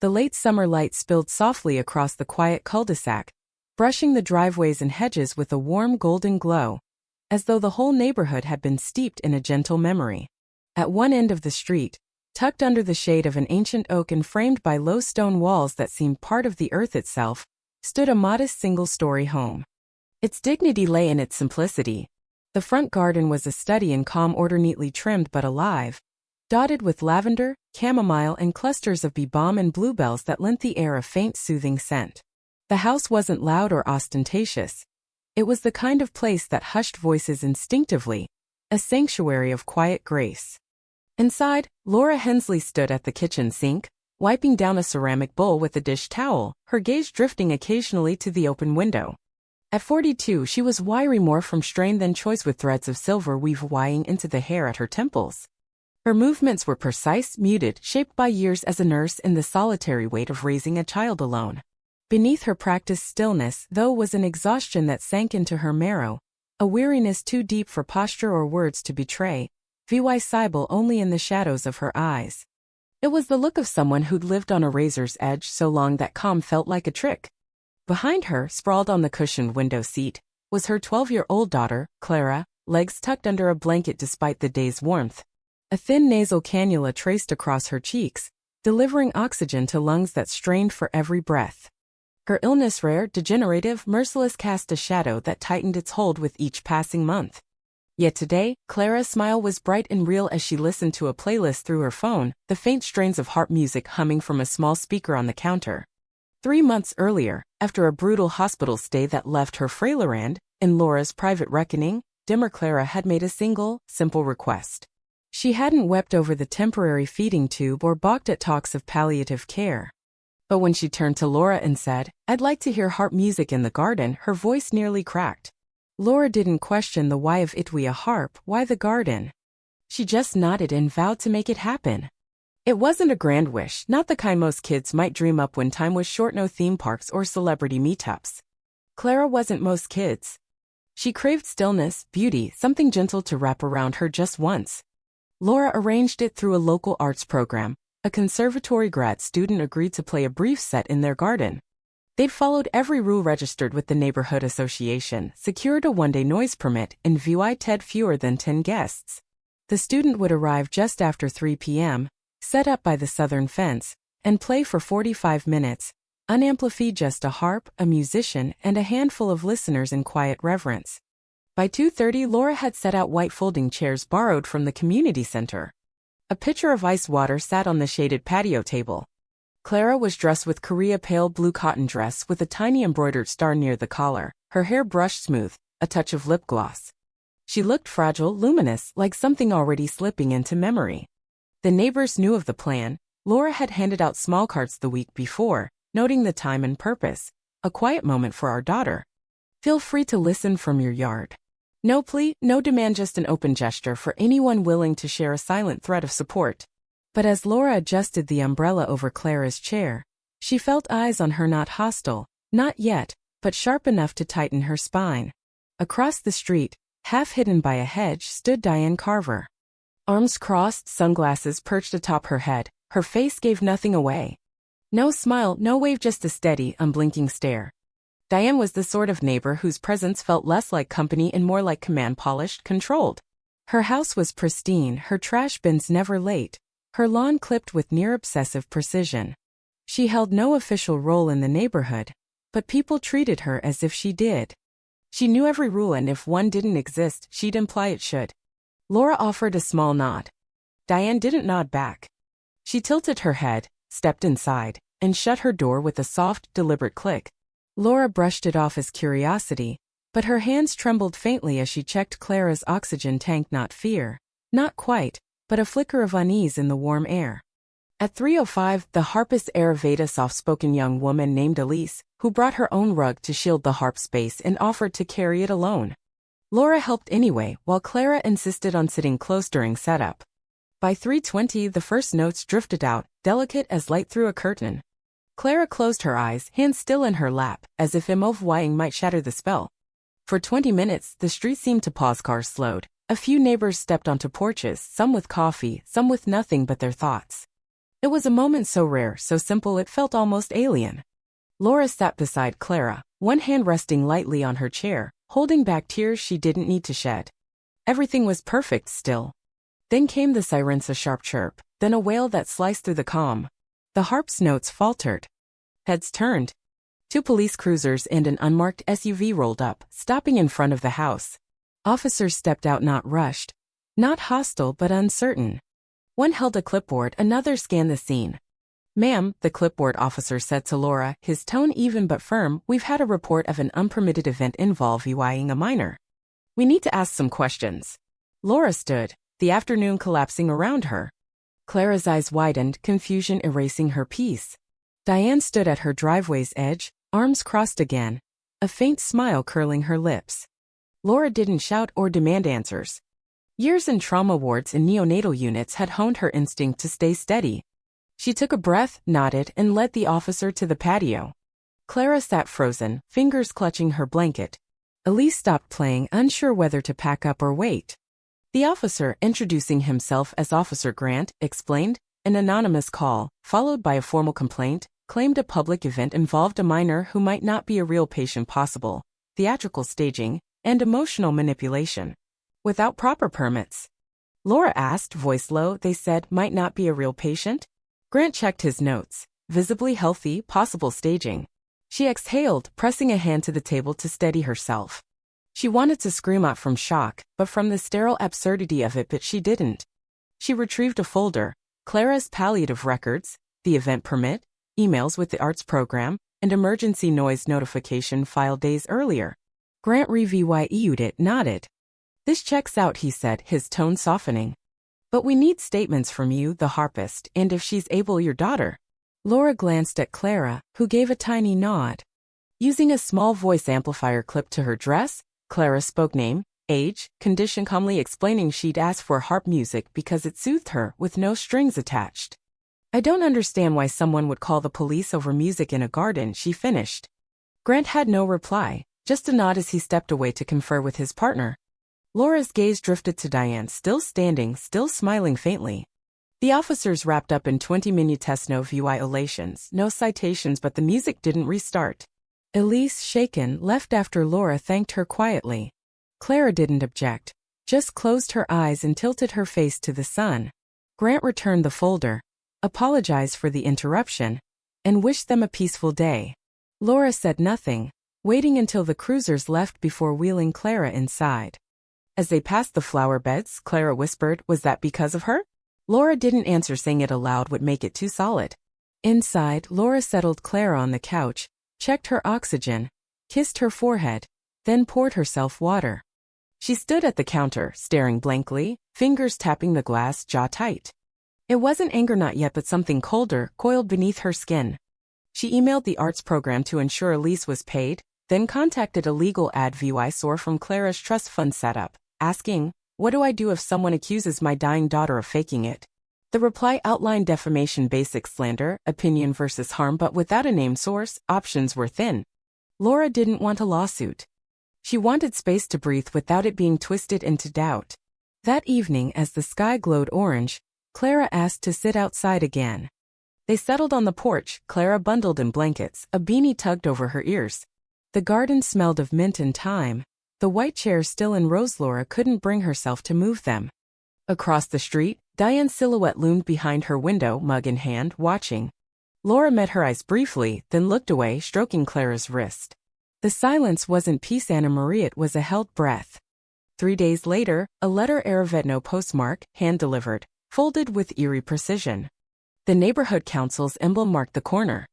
The late summer light spilled softly across the quiet cul-de-sac, brushing the driveways and hedges with a warm golden glow, as though the whole neighborhood had been steeped in a gentle memory. At one end of the street, tucked under the shade of an ancient oak and framed by low stone walls that seemed part of the earth itself, stood a modest single-story home. Its dignity lay in its simplicity. The front garden was a study in calm order, neatly trimmed but alive, dotted with lavender, chamomile and clusters of bee balm and bluebells that lent the air a faint soothing scent. The house wasn't loud or ostentatious. It was the kind of place that hushed voices instinctively, a sanctuary of quiet grace. Inside, Laura Hensley stood at the kitchen sink, wiping down a ceramic bowl with a dish towel, her gaze drifting occasionally to the open window. At 42, she was wiry more from strain than choice, with threads of silver weave winding into the hair at her temples. Her movements were precise, muted, shaped by years as a nurse and the solitary weight of raising a child alone. Beneath her practiced stillness, though, was an exhaustion that sank into her marrow, a weariness too deep for posture or words to betray, visible only in the shadows of her eyes. It was the look of someone who'd lived on a razor's edge so long that calm felt like a trick. Behind her, sprawled on the cushioned window seat, was her 12-year-old daughter, Clara, legs tucked under a blanket despite the day's warmth. A thin nasal cannula traced across her cheeks, delivering oxygen to lungs that strained for every breath. Her illness, rare, degenerative, merciless, cast a shadow that tightened its hold with each passing month. Yet today, Clara's smile was bright and real as she listened to a playlist through her phone, the faint strains of harp music humming from a small speaker on the counter. 3 months earlier, after a brutal hospital stay that left her frailer and, in Laura's private reckoning, dimmer, Clara had made a single, simple request. She hadn't wept over the temporary feeding tube or balked at talks of palliative care. But when she turned to Laura and said, "I'd like to hear harp music in the garden," her voice nearly cracked. Laura didn't question the why of it. "We a harp, why the garden?" She just nodded and vowed to make it happen. It wasn't a grand wish, not the kind most kids might dream up when time was short. No theme parks or celebrity meetups. Clara wasn't most kids. She craved stillness, beauty, something gentle to wrap around her just once. Laura arranged it through a local arts program. A conservatory grad student agreed to play a brief set in their garden. They'd followed every rule, registered with the neighborhood association, secured a one-day noise permit, and invited fewer than 10 guests. The student would arrive just after 3 p.m., set up by the southern fence, and play for 45 minutes, unamplified, just a harp, a musician, and a handful of listeners in quiet reverence. By 2:30, Laura had set out white folding chairs borrowed from the community center. A pitcher of ice water sat on the shaded patio table. Clara was dressed with Korea pale blue cotton dress with a tiny embroidered star near the collar, her hair brushed smooth, a touch of lip gloss. She looked fragile, luminous, like something already slipping into memory. The neighbors knew of the plan. Laura had handed out small cards the week before, noting the time and purpose. "A quiet moment for our daughter. Feel free to listen from your yard." No plea, no demand, just an open gesture for anyone willing to share a silent thread of support. But as Laura adjusted the umbrella over Clara's chair, she felt eyes on her, not hostile, not yet, but sharp enough to tighten her spine. Across the street, half hidden by a hedge, stood Diane Carver. Arms crossed, sunglasses perched atop her head, her face gave nothing away. No smile, no wave, just a steady, unblinking stare. Diane was the sort of neighbor whose presence felt less like company and more like command, polished, controlled. Her house was pristine, her trash bins never late, her lawn clipped with near-obsessive precision. She held no official role in the neighborhood, but people treated her as if she did. She knew every rule, and if one didn't exist, she'd imply it should. Laura offered a small nod. Diane didn't nod back. She tilted her head, stepped inside, and shut her door with a soft, deliberate click. Laura brushed it off as curiosity, but her hands trembled faintly as she checked Clara's oxygen tank. Not fear, not quite, but a flicker of unease in the warm air. At 3:05, the harpist evaded a soft-spoken young woman named Elise, who brought her own rug to shield the harp space and offered to carry it alone. Laura helped anyway, while Clara insisted on sitting close during setup. By 3:20, the first notes drifted out, delicate as light through a curtain. Clara closed her eyes, hands still in her lap, as if immoving might shatter the spell. For 20 minutes, the street seemed to pause. Cars slowed. A few neighbors stepped onto porches, some with coffee, some with nothing but their thoughts. It was a moment so rare, so simple it felt almost alien. Laura sat beside Clara, one hand resting lightly on her chair, holding back tears she didn't need to shed. Everything was perfect still. Then came the siren's sharp chirp, then a wail that sliced through the calm. The harp's notes faltered. Heads turned. 2 police cruisers and an unmarked SUV rolled up, stopping in front of the house. Officers stepped out, not rushed. Not hostile but uncertain. One held a clipboard, another scanned the scene. "Ma'am," the clipboard officer said to Laura, his tone even but firm, "we've had a report of an unpermitted event involving a minor. We need to ask some questions." Laura stood, the afternoon collapsing around her. Clara's eyes widened, confusion erasing her peace. Diane stood at her driveway's edge, arms crossed again, a faint smile curling her lips. Laura didn't shout or demand answers. Years in trauma wards and neonatal units had honed her instinct to stay steady. She took a breath, nodded, and led the officer to the patio. Clara sat frozen, fingers clutching her blanket. Elise stopped playing, unsure whether to pack up or wait. The officer, introducing himself as Officer Grant, explained, an anonymous call, followed by a formal complaint, claimed a public event involved a minor who might not be a real patient, possible theatrical staging, and emotional manipulation. Without proper permits. Laura asked, voice low. "They said might not be a real patient?" Grant checked his notes. Visibly healthy, possible staging. She exhaled, pressing a hand to the table to steady herself. She wanted to scream out from shock, but from the sterile absurdity of it, but she didn't. She retrieved a folder, Clara's palliative records, the event permit, emails with the arts program, and emergency noise notification filed days earlier. Grant reviewed it, nodded. "This checks out," he said, his tone softening. "But we need statements from you, the harpist, and if she's able, your daughter." Laura glanced at Clara, who gave a tiny nod. Using a small voice amplifier clipped to her dress, Clara spoke name, age, condition, calmly explaining she'd asked for harp music because it soothed her, with no strings attached. "I don't understand why someone would call the police over music in a garden," she finished. Grant had no reply, just a nod as he stepped away to confer with his partner. Laura's gaze drifted to Diane, still standing, still smiling faintly. The officers wrapped up in 20-minutes no violations, no citations, but the music didn't restart. Elise, shaken, left after Laura thanked her quietly. Clara didn't object, just closed her eyes and tilted her face to the sun. Grant returned the folder, apologized for the interruption, and wished them a peaceful day. Laura said nothing, waiting until the cruisers left before wheeling Clara inside. As they passed the flower beds, Clara whispered, "Was that because of her?" Laura didn't answer, saying it aloud would make it too solid. Inside, Laura settled Clara on the couch, checked her oxygen, kissed her forehead, then poured herself water. She stood at the counter, staring blankly, fingers tapping the glass, jaw tight. It wasn't anger, not yet, but something colder, coiled beneath her skin. She emailed the arts program to ensure Elise was paid, then contacted a legal advisor from Clara's trust fund setup, asking, "What do I do if someone accuses my dying daughter of faking it?" The reply outlined defamation, basic slander, opinion versus harm, but without a named source, options were thin. Laura didn't want a lawsuit. She wanted space to breathe without it being twisted into doubt. That evening, as the sky glowed orange, Clara asked to sit outside again. They settled on the porch, Clara bundled in blankets, a beanie tugged over her ears. The garden smelled of mint and thyme. The white chairs still in rows. Laura couldn't bring herself to move them. Across the street, Diane's silhouette loomed behind her window, mug in hand, watching. Laura met her eyes briefly, then looked away, stroking Clara's wrist. The silence wasn't peace, Anna Marie, it was a held breath. 3 days later, a letter, Aravetno postmark, hand-delivered, folded with eerie precision. The neighborhood council's emblem marked the corner.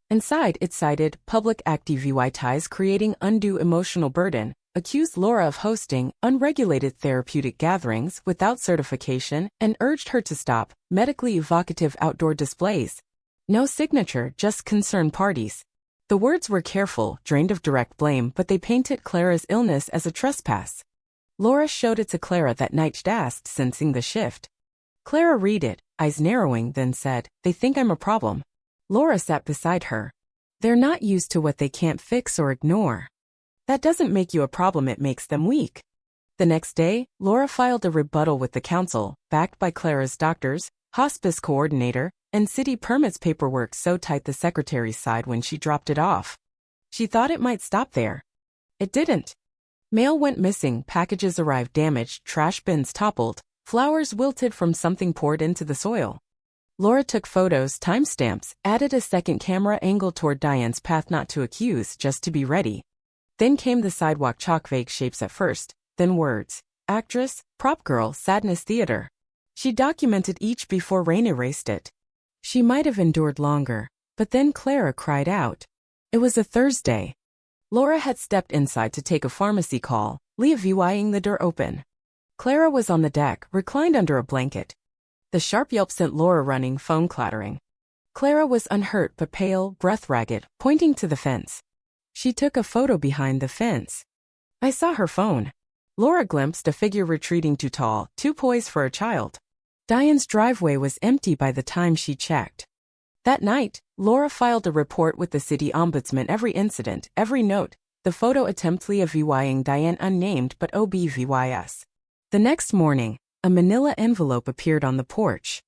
Inside, it cited public activities creating undue emotional burden, accused Laura of hosting unregulated therapeutic gatherings without certification, and urged her to stop medically evocative outdoor displays. No signature, just concerned parties. The words were careful, drained of direct blame, but they painted Clara's illness as a trespass. Laura showed it to Clara that night, asked, sensing the shift. Clara read it, eyes narrowing, then said, "They think I'm a problem." Laura sat beside her. "They're not used to what they can't fix or ignore. That doesn't make you a problem, it makes them weak." The next day, Laura filed a rebuttal with the council, backed by Clara's doctors, hospice coordinator, and city permits paperwork so tight the secretary sighed when she dropped it off. She thought it might stop there. It didn't. Mail went missing, packages arrived damaged, trash bins toppled, flowers wilted from something poured into the soil. Laura took photos, timestamps, added a second camera angle toward Diane's path, not to accuse, just to be ready. Then came the sidewalk chalk, vague shapes at first, then words. Actress, prop girl, sadness theater. She documented each before rain erased it. She might have endured longer, but then Clara cried out. It was a Thursday. Laura had stepped inside to take a pharmacy call, leaving the door open. Clara was on the deck, reclined under a blanket. The sharp yelp sent Laura running, phone clattering. Clara was unhurt but pale, breath ragged, pointing to the fence. She took a photo behind the fence. I saw her phone. Laura glimpsed a figure retreating, too tall, too poised for a child. Diane's driveway was empty by the time she checked. That night, Laura filed a report with the city ombudsman, every incident, every note, the photo attempt leaving Diane unnamed but obvys. The next morning, a manila envelope appeared on the porch.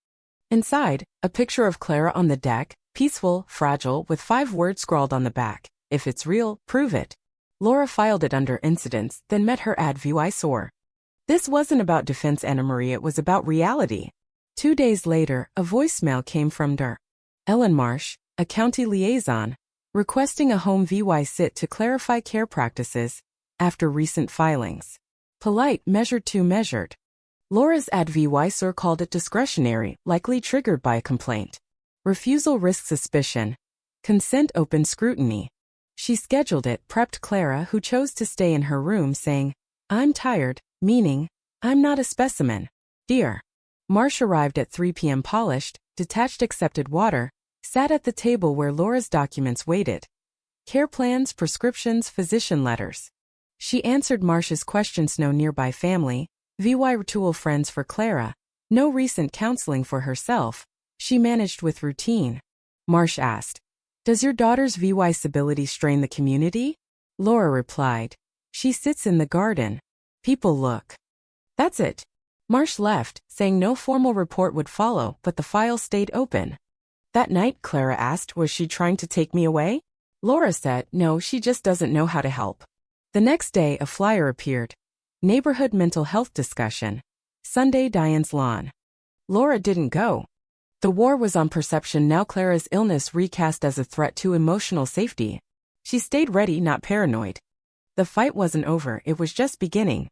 Inside, a picture of Clara on the deck, peaceful, fragile, with 5 words scrawled on the back. If it's real, prove it. Laura filed it under incidents, then met her advisor. This wasn't about defense Anna Marie, it was about reality. 2 days later, a voicemail came from Dr. Ellen Marsh, a county liaison, requesting a home visit to clarify care practices after recent filings. Polite, measured to measured. Laura's advisor called it discretionary, likely triggered by a complaint. Refusal risks suspicion. Consent open scrutiny. She scheduled it, prepped Clara, who chose to stay in her room, saying, I'm tired, meaning, I'm not a specimen. Dear. Marsh arrived at 3 p.m. polished, detached, accepted water, sat at the table where Laura's documents waited. Care plans, prescriptions, physician letters. She answered Marsh's questions. No nearby family, virtual friends for Clara, no recent counseling for herself. She managed with routine. Marsh asked, Does your daughter's visibility strain the community? Laura replied, She sits in the garden. People look. That's it. Marsh left, saying no formal report would follow, but the file stayed open. That night, Clara asked, was she trying to take me away? Laura said, no, she just doesn't know how to help. The next day, a flyer appeared. Neighborhood mental health discussion. Sunday, Diane's lawn. Laura didn't go. The war was on perception now. Clara's illness recast as a threat to emotional safety. She stayed ready, not paranoid. The fight wasn't over, it was just beginning.